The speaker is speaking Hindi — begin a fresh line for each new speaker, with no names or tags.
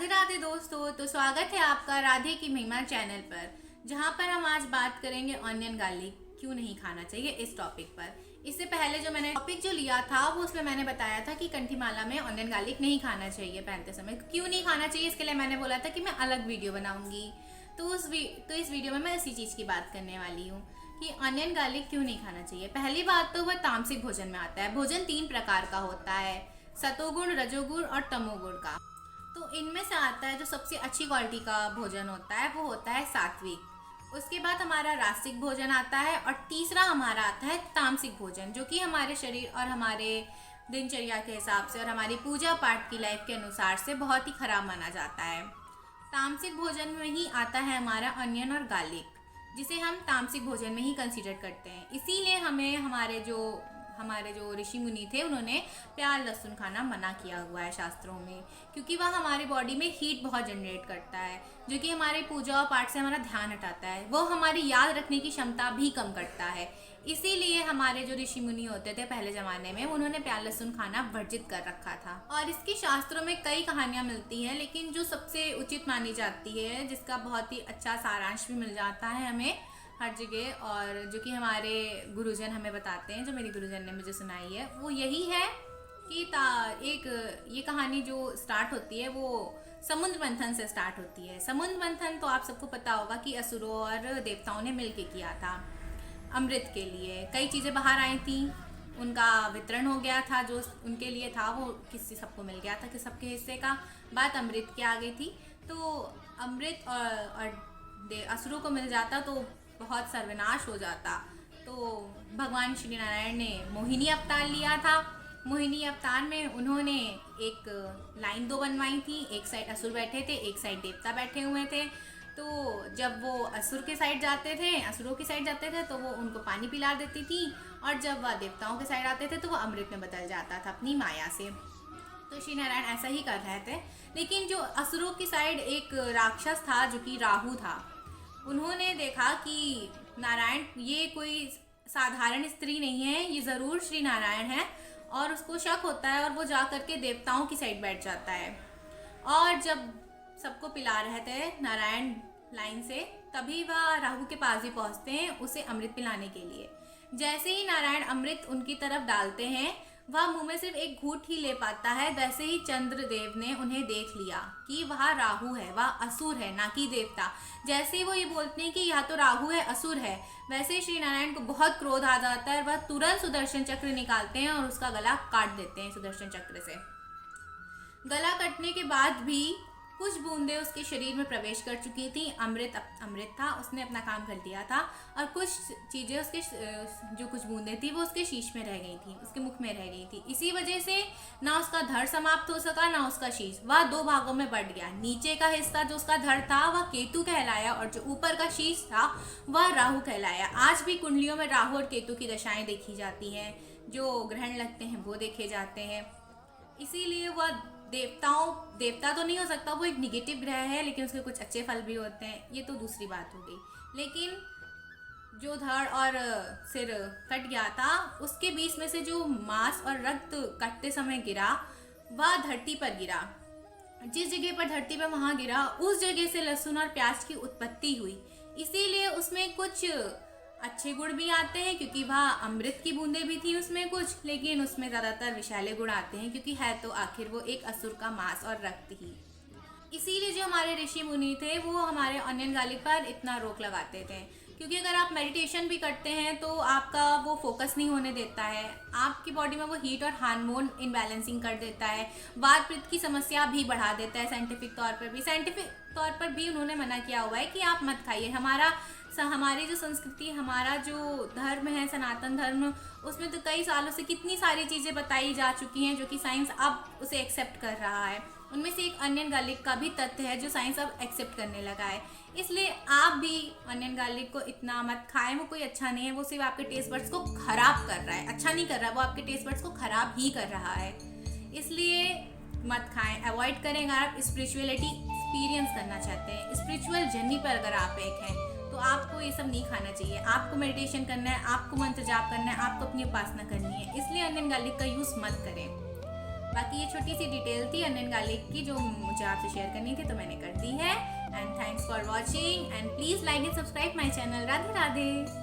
राधे राधे दोस्तों। तो स्वागत है आपका राधे की महिमा चैनल पर, जहां पर हम आज बात करेंगे ऑनियन गार्लिक क्यों नहीं खाना चाहिए इस टॉपिक पर। इससे पहले जो मैंने टॉपिक जो लिया था वो उसमें मैंने बताया था कि कंठीमाला में ऑनियन गार्लिक नहीं खाना चाहिए पहनते समय। क्यों नहीं खाना चाहिए इसके लिए मैंने बोला था कि मैं अलग वीडियो बनाऊंगी। तो इस वीडियो में मैं इसी चीज़ की बात करने वाली हूँ कि ऑनियन गार्लिक क्यों नहीं खाना चाहिए। पहली बात तो वह तामसिक भोजन में आता है। भोजन 3 प्रकार का होता है, सतोगुण, रजोगुण और तमोगुण का। तो इनमें से आता है जो सबसे अच्छी क्वालिटी का भोजन होता है वो होता है सात्विक। उसके बाद हमारा रासिक भोजन आता है और तीसरा हमारा आता है तामसिक भोजन, जो कि हमारे शरीर और हमारे दिनचर्या के हिसाब से और हमारी पूजा पाठ की लाइफ के अनुसार से बहुत ही खराब माना जाता है। तामसिक भोजन में ही आता है हमारा अनियन और गार्लिक, जिसे हम तामसिक भोजन में ही कंसीडर करते हैं। इसीलिए हमें हमारे जो ऋषि मुनि थे उन्होंने प्याज लहसुन खाना मना किया हुआ है शास्त्रों में, क्योंकि वह हमारी बॉडी में हीट बहुत जनरेट करता है, जो कि हमारे पूजा और पाठ से हमारा ध्यान हटाता है। वो हमारी याद रखने की क्षमता भी कम करता है। इसीलिए हमारे जो ऋषि मुनि होते थे पहले ज़माने में, उन्होंने प्याज लहसुन खाना वर्जित कर रखा था। और इसकी शास्त्रों में कई कहानियाँ मिलती हैं, लेकिन जो सबसे उचित मानी जाती है, जिसका बहुत ही अच्छा सारांश भी मिल जाता है हमें हर जगह, और जो कि हमारे गुरुजन हमें बताते हैं, जो मेरी गुरुजन ने मुझे सुनाई है, वो यही है कि ये कहानी जो स्टार्ट होती है वो समुद्र मंथन से स्टार्ट होती है। समुद्र मंथन तो आप सबको पता होगा कि असुरों और देवताओं ने मिलके किया था। अमृत के लिए कई चीज़ें बाहर आई थी, उनका वितरण हो गया था, जो उनके लिए था वो किसी सबको मिल गया था कि सबके हिस्से का। बात अमृत की आ गई थी, तो अमृत और असुरों को मिल जाता तो बहुत सर्वनाश हो जाता। तो भगवान श्री नारायण ने मोहिनी अवतार लिया था। मोहिनी अवतार में उन्होंने एक लाइन 2 बनवाई थी, एक साइड असुर बैठे थे, एक साइड देवता बैठे हुए थे। तो जब वो असुरों की साइड जाते थे तो वो उनको पानी पिला देती थी, और जब वह देवताओं के साइड आते थे तो वो अमृत में बदल जाता था अपनी माया से। तो श्री नारायण ऐसा ही कर रहे थे। लेकिन जो असुरों की साइड एक राक्षस था जो कि राहु था, उन्होंने देखा कि नारायण ये कोई साधारण स्त्री नहीं है, ये ज़रूर श्री नारायण है, और उसको शक होता है और वो जा करके देवताओं की साइड बैठ जाता है। और जब सबको पिला रहे थे नारायण लाइन से, तभी वह राहु के पास भी पहुंचते हैं उसे अमृत पिलाने के लिए। जैसे ही नारायण अमृत उनकी तरफ डालते हैं, वह मुंह में सिर्फ एक घूंट ही ले पाता है। वैसे ही चंद्रदेव ने उन्हें देख लिया कि वह राहु है, वह असुर है, ना कि देवता। जैसे ही वो ये बोलते हैं कि यह तो राहु है, असुर है, वैसे ही श्री नारायण को बहुत क्रोध आ जाता है। वह तुरंत सुदर्शन चक्र निकालते हैं और उसका गला काट देते हैं सुदर्शन चक्र से। गला कटने के बाद भी कुछ बूंदें उसके शरीर में प्रवेश कर चुकी थी। अमृत था, उसने अपना काम कर दिया था, और कुछ चीज़ें उसके जो कुछ बूंदें थी वो उसके शीश में रह गई थी, उसके मुख में रह गई थी। इसी वजह से ना उसका धड़ समाप्त हो सका, ना उसका शीश। वह 2 भागों में बट गया। नीचे का हिस्सा जो उसका धड़ था वह केतु कहलाया, और जो ऊपर का शीश था वह राहु कहलाया। आज भी कुंडलियों में राहु और केतु की दशाएं देखी जाती हैं, जो ग्रहण लगते हैं वो देखे जाते हैं। इसीलिए वह देवता तो नहीं हो सकता, वो एक निगेटिव ग्रह है, लेकिन उसके कुछ अच्छे फल भी होते हैं, ये तो दूसरी बात हो गई। लेकिन जो धड़ और सिर कट गया था, उसके बीच में से जो मांस और रक्त कटते समय गिरा, वह धरती पर गिरा। जिस जगह पर धरती पर वहाँ गिरा, उस जगह से लहसुन और प्याज की उत्पत्ति हुई। इसीलिए उसमें कुछ अच्छे गुण भी आते हैं, क्योंकि वह अमृत की बूंदें भी थी उसमें कुछ, लेकिन उसमें ज़्यादातर विषैले गुण आते हैं, क्योंकि है तो आखिर वो एक असुर का मांस और रक्त ही। इसीलिए जो हमारे ऋषि मुनि थे वो हमारे ऑनियन गार्लिक पर इतना रोक लगाते थे, क्योंकि अगर आप मेडिटेशन भी करते हैं तो आपका वो फोकस नहीं होने देता है। आपकी बॉडी में वो हीट और हार्मोन इनबैलेंसिंग कर देता है, वात पित्त की समस्या भी बढ़ा देता है। साइंटिफिक तौर पर भी उन्होंने मना किया हुआ है कि आप मत खाइए। हमारी जो संस्कृति, हमारा जो धर्म है सनातन धर्म, उसमें तो कई सालों से कितनी सारी चीज़ें बताई जा चुकी हैं जो कि साइंस अब उसे एक्सेप्ट कर रहा है। उनमें से एक अनियन गार्लिक का भी तथ्य है जो साइंस अब एक्सेप्ट करने लगा है। इसलिए आप भी अनियन गार्लिक को इतना मत खाएं, वो कोई अच्छा नहीं है, वो सिर्फ आपके टेस्ट बड्स को खराब कर रहा है, अच्छा नहीं कर रहा है, वो आपके टेस्ट बड्स को खराब ही कर रहा है। इसलिए मत खाएं, अवॉइड करें। अगर आप स्पिरिचुअलिटी एक्सपीरियंस करना चाहते हैं, स्पिरिचुअल जर्नी पर अगर आप एक हैं, तो आपको ये सब नहीं खाना चाहिए। आपको मेडिटेशन करना है, आपको मंत्र जाप करना है, आपको अपनी उपासना करनी है। इसलिए अनियन गार्लिक का यूज़ मत करें। बाकी ये छोटी सी डिटेल थी अनियन गार्लिक की जो मुझे आपसे शेयर करनी थी, तो मैंने कर दी है। And thanks for watching and please like and subscribe my channel. Radhe Radhe.